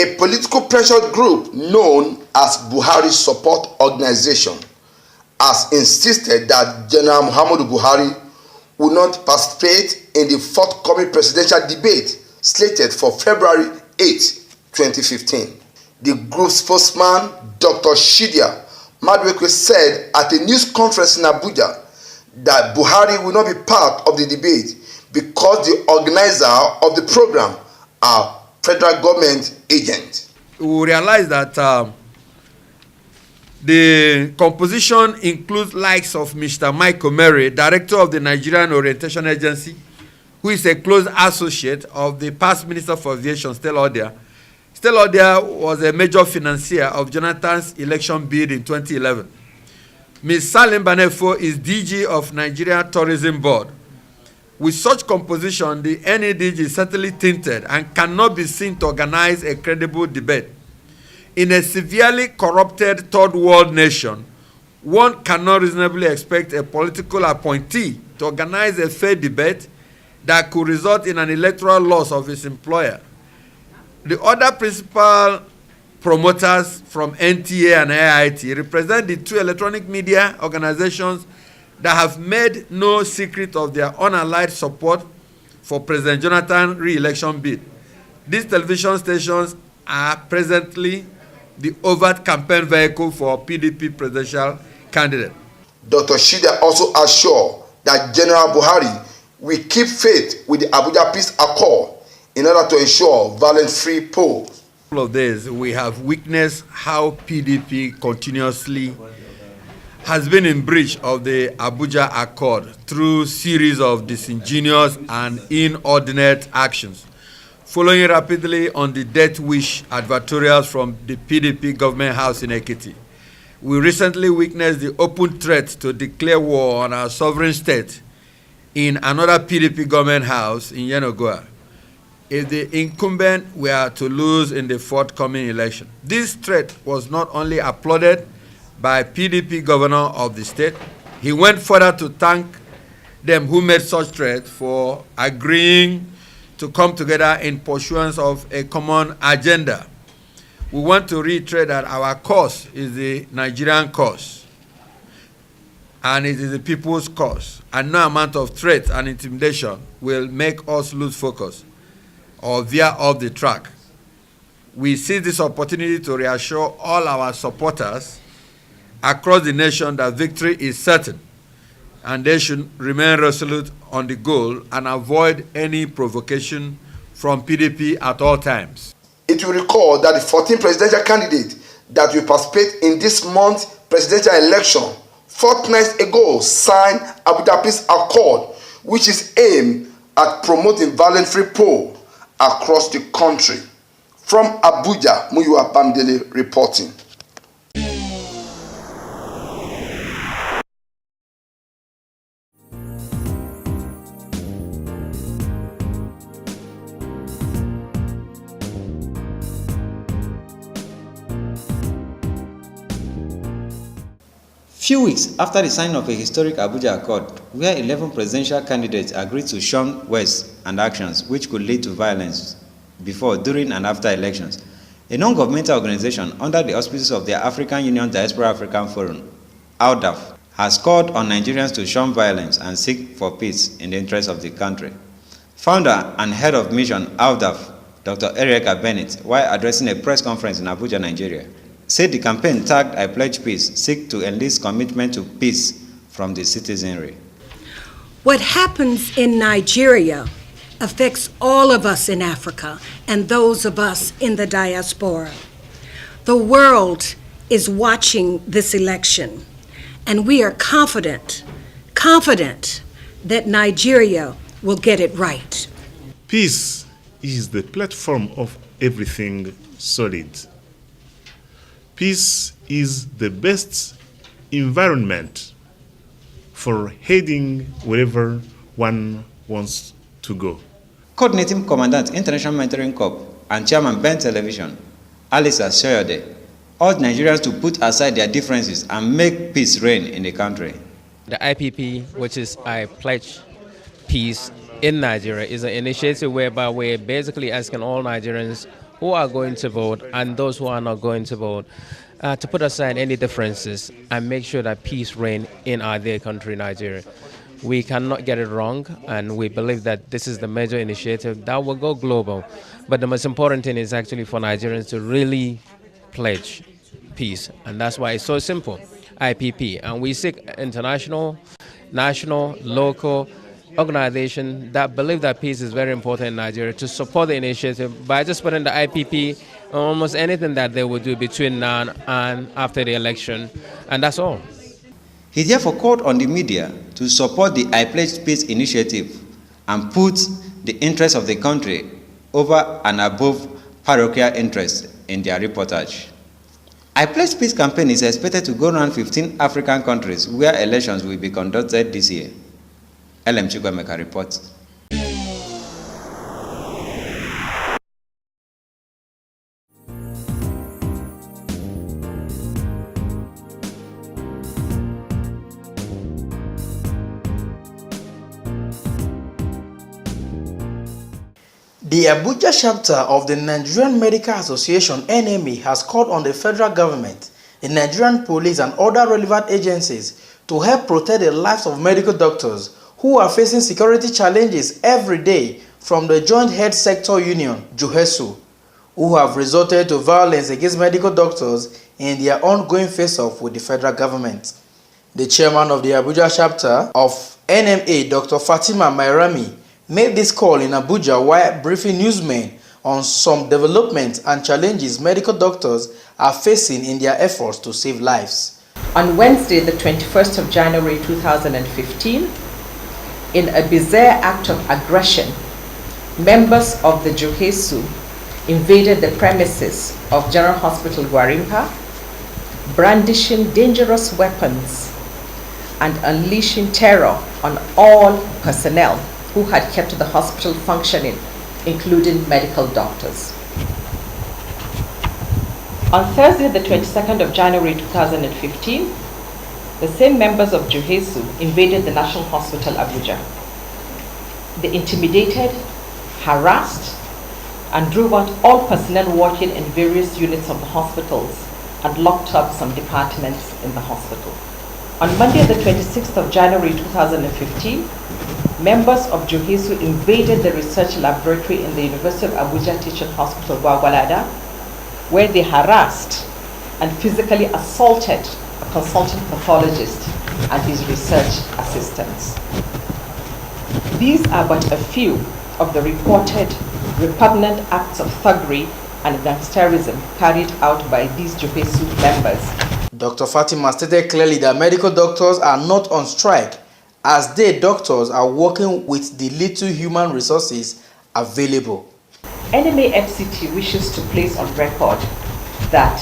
A political pressure group known as Buhari Support Organization has insisted that General Muhammadu Buhari will not participate in the forthcoming presidential debate slated for February 8, 2015. The group's spokesman, Dr. Shidia Madwekwe, said at a news conference in Abuja that Buhari will not be part of the debate because the organizer of the program are federal government agents. We realize that the composition includes likes of Mr. Mike Omeri, director of the Nigerian Orientation Agency, who is a close associate of the past Minister for Aviation, Stella Odia. Stella Odia was a major financier of Jonathan's election bid in 2011. Ms. Salim Banefo is DG of Nigeria Tourism Board. With such composition, the NEDG is certainly tainted and cannot be seen to organize a credible debate. In a severely corrupted third world nation, one cannot reasonably expect a political appointee to organize a fair debate that could result in an electoral loss of his employer. The other principal promoters from NTA and AIT represent the two electronic media organizations that have made no secret of their unallied support for President Jonathan's re-election bid. These television stations are presently the overt campaign vehicle for PDP presidential candidate. Dr. Shida also assured that General Buhari will keep faith with the Abuja Peace Accord in order to ensure violence-free polls. All of this, we have witnessed how PDP continuously has been in breach of the Abuja Accord through series of disingenuous and inordinate actions. Following rapidly on the death wish advertorials from the PDP government house in Ekiti, we recently witnessed the open threat to declare war on our sovereign state in another PDP government house in Yenagoa if the incumbent were to lose in the forthcoming election. This threat was not only applauded by PDP governor of the state, he went further to thank them who made such threat for agreeing to come together in pursuance of a common agenda. We want to reiterate that our cause is the Nigerian cause, and it is the people's cause, and no amount of threat and intimidation will make us lose focus or veer off the track. We see this opportunity to reassure all our supporters across the nation that victory is certain, and they should remain resolute on the goal and avoid any provocation from PDP at all times. It will recall that the 14 presidential candidates that will participate in this month's presidential election fortnights ago signed Abuja Peace Accord, which is aimed at promoting violence-free poll across the country. From Abuja, Muyiwa Bamdele reporting. Few weeks after the signing of a historic Abuja Accord, where 11 presidential candidates agreed to shun words and actions which could lead to violence before, during, and after elections, a non-governmental organization under the auspices of the African Union Diaspora African Forum, AUDAF, has called on Nigerians to shun violence and seek for peace in the interest of the country. Founder and head of mission AUDAF, Dr. Erica Bennett, while addressing a press conference in Abuja, Nigeria, said the campaign tagged I Pledge Peace seek to enlist commitment to peace from the citizenry. What happens in Nigeria affects all of us in Africa and those of us in the diaspora. The world is watching this election, and we are confident that Nigeria will get it right. Peace is the platform of everything solid. Peace is the best environment for heading wherever one wants to go. Coordinating Commandant International Mentoring Corps and Chairman Ben Television, Alisa Soyode, urged Nigerians to put aside their differences and make peace reign in the country. The IPP, which is I Pledge Peace in Nigeria, is an initiative whereby we're basically asking all Nigerians who are going to vote and those who are not going to vote, to put aside any differences and make sure that peace reigns in our dear country, Nigeria. We cannot get it wrong, and we believe that this is the major initiative that will go global. But the most important thing is actually for Nigerians to really pledge peace, and that's why it's so simple, IPP. And we seek international, national, local organizations that believe that peace is very important in Nigeria to support the initiative by just putting the IPP on almost anything that they will do between now and after the election, and that's all. He therefore called on the media to support the I Pledge Peace initiative and put the interests of the country over and above parochial interests in their reportage. I Pledge Peace campaign is expected to go around 15 African countries where elections will be conducted this year. LM Chigwameka reports. The Abuja chapter of the Nigerian Medical Association (NMA) has called on the federal government, the Nigerian police and other relevant agencies to help protect the lives of medical doctors who are facing security challenges every day from the Joint Health Sector Union (JOHESU), who have resorted to violence against medical doctors in their ongoing face-off with the federal government. The chairman of the Abuja chapter of NMA, Dr. Fatima Mairami, made this call in Abuja while briefing newsmen on some developments and challenges medical doctors are facing in their efforts to save lives. On Wednesday, the 21st of January 2015, in a bizarre act of aggression, members of the JOHESU invaded the premises of General Hospital Gwarimpa, brandishing dangerous weapons and unleashing terror on all personnel who had kept the hospital functioning, including medical doctors. On Thursday, the 22nd of January 2015, the same members of JOHESU invaded the National Hospital Abuja. They intimidated, harassed, and drove out all personnel working in various units of the hospitals and locked up some departments in the hospital. On Monday, the 26th of January 2015, members of JOHESU invaded the research laboratory in the University of Abuja Teaching Hospital, Gwagwalada, where they harassed and physically assaulted a consultant pathologist and his research assistants. These are but a few of the reported repugnant acts of thuggery and gangsterism carried out by these JOHESU members. Dr. Fatima stated clearly that medical doctors are not on strike, as they, doctors, are working with the little human resources available. NMA FCT wishes to place on record that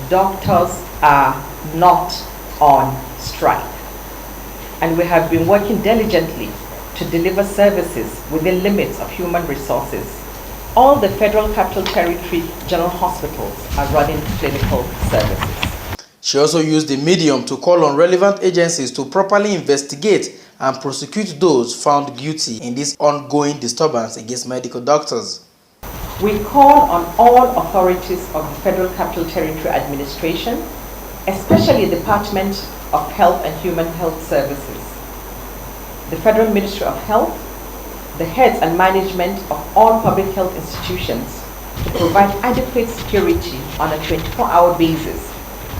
doctors are not on strike, and we have been working diligently to deliver services within limits of human resources. All the Federal Capital Territory General Hospitals are running clinical services. She also used the medium to call on relevant agencies to properly investigate and prosecute those found guilty in this ongoing disturbance against medical doctors. We call on all authorities of the Federal Capital Territory Administration, especially the Department of Health and Human Health Services, the Federal Ministry of Health, the heads and management of all public health institutions to provide adequate security on a 24-hour basis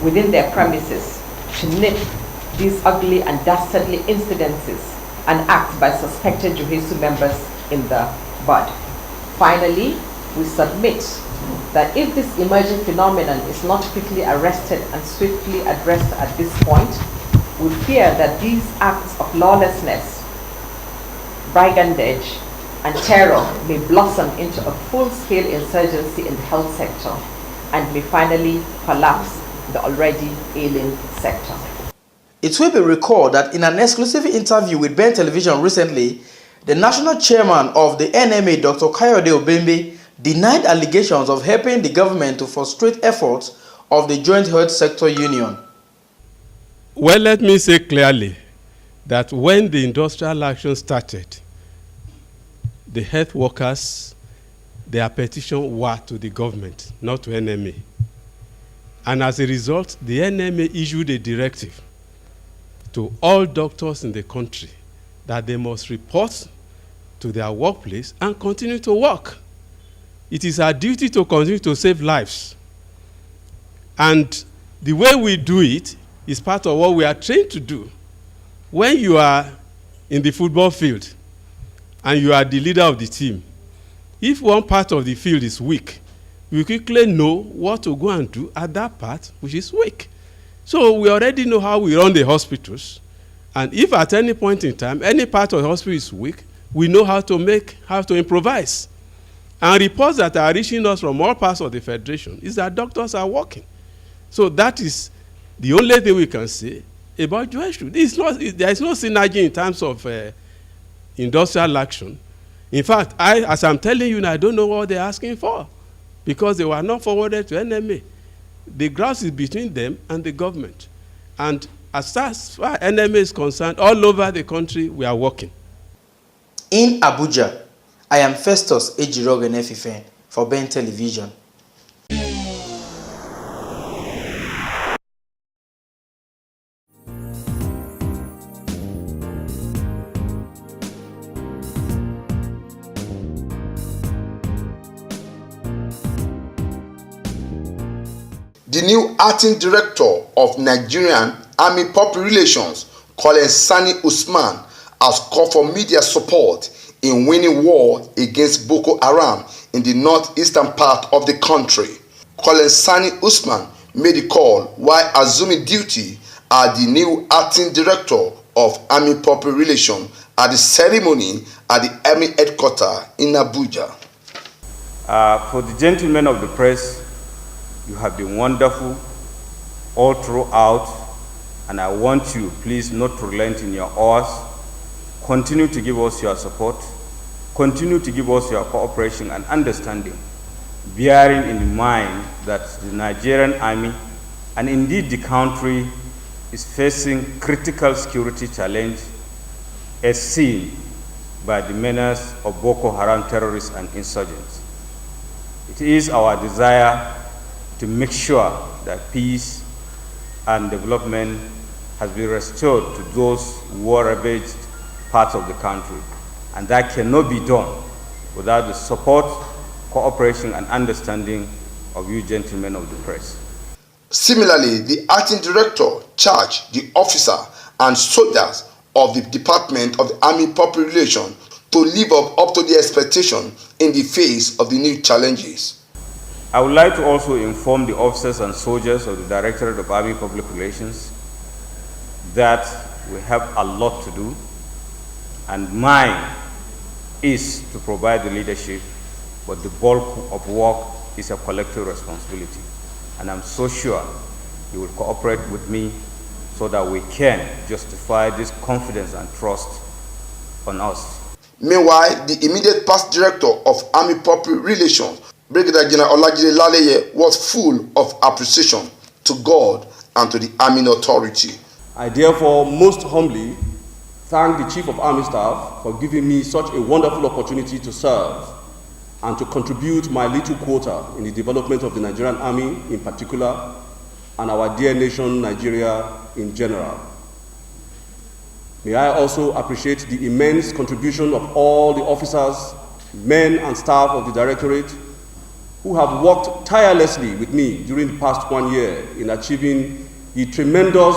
within their premises to nip these ugly and dastardly incidences and acts by suspected JOHESU members in the bud. Finally, we submit that if this emerging phenomenon is not quickly arrested and swiftly addressed at this point, we fear that these acts of lawlessness, brigandage, and terror may blossom into a full-scale insurgency in the health sector and may finally collapse the already ailing sector. It will be recalled that in an exclusive interview with Ben Television recently, the national chairman of the NMA, Dr. Kayode Obembe, denied allegations of helping the government to frustrate efforts of the Joint Health Sector Union. Well, let me say clearly that when the industrial action started, the health workers their petition were to the government, not to NMA. And as a result, the NMA issued a directive to all doctors in the country that they must report to their workplace and continue to work. It is our duty to continue to save lives. And the way we do it is part of what we are trained to do. When you are in the football field and you are the leader of the team, if one part of the field is weak, you quickly know what to go and do at that part which is weak. So we already know how we run the hospitals. And if at any point in time, any part of the hospital is weak, we know how to improvise. And reports that are reaching us from all parts of the Federation is that doctors are working. So that is the only thing we can say about Joeshua. There is no synergy in terms of industrial action. In fact, as I'm telling you now, I don't know what they're asking for because they were not forwarded to NMA. The ground is between them and the government. And as far as NMA is concerned, all over the country, we are working. In Abuja, I am Festus Ejirogen Efifen for Ben Television. The new acting director of Nigerian Army Public Relations, Colonel Sani Usman, has called for media support in winning war against Boko Haram in the northeastern part of the country. Colonel Sani Usman made the call while assuming duty as the new acting director of Army Public Relations at the ceremony at the Army headquarters in Abuja. For the gentlemen of the press, you have been wonderful all throughout, and I want you, please, not to relent in your hours. Continue to give us your support. Continue to give us your cooperation and understanding, bearing in mind that the Nigerian Army, and indeed the country, is facing critical security challenge as seen by the menace of Boko Haram terrorists and insurgents. It is our desire to make sure that peace and development has been restored to those war-ravaged parts of the country. And that cannot be done without the support, cooperation, and understanding of you gentlemen of the press. Similarly, the acting director charged the officer and soldiers of the Department of the Army Public Relations to live up to the expectation in the face of the new challenges. I would like to also inform the officers and soldiers of the Directorate of Army Public Relations that we have a lot to do, and mine is to provide the leadership, but the bulk of work is a collective responsibility. And I'm so sure you will cooperate with me so that we can justify this confidence and trust on us. Meanwhile, the immediate past director of Army Public Relations, Brigadier General Olajide Laleye, was full of appreciation to God and to the Army authority. I therefore most humbly thank the Chief of Army Staff for giving me such a wonderful opportunity to serve and to contribute my little quota in the development of the Nigerian Army in particular and our dear nation Nigeria in general. May I also appreciate the immense contribution of all the officers, men and staff of the Directorate who have worked tirelessly with me during the past 1 year in achieving the tremendous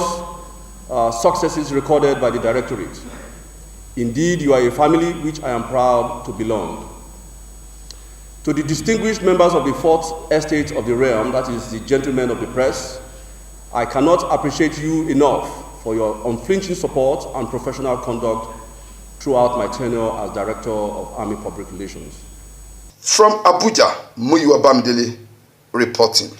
successes recorded by the Directorate. Indeed, you are a family which I am proud to belong. To the distinguished members of the Fourth Estate of the Realm, that is the gentlemen of the press, I cannot appreciate you enough for your unflinching support and professional conduct throughout my tenure as Director of Army Public Relations. From Abuja, Muyiwa Bamidele reporting.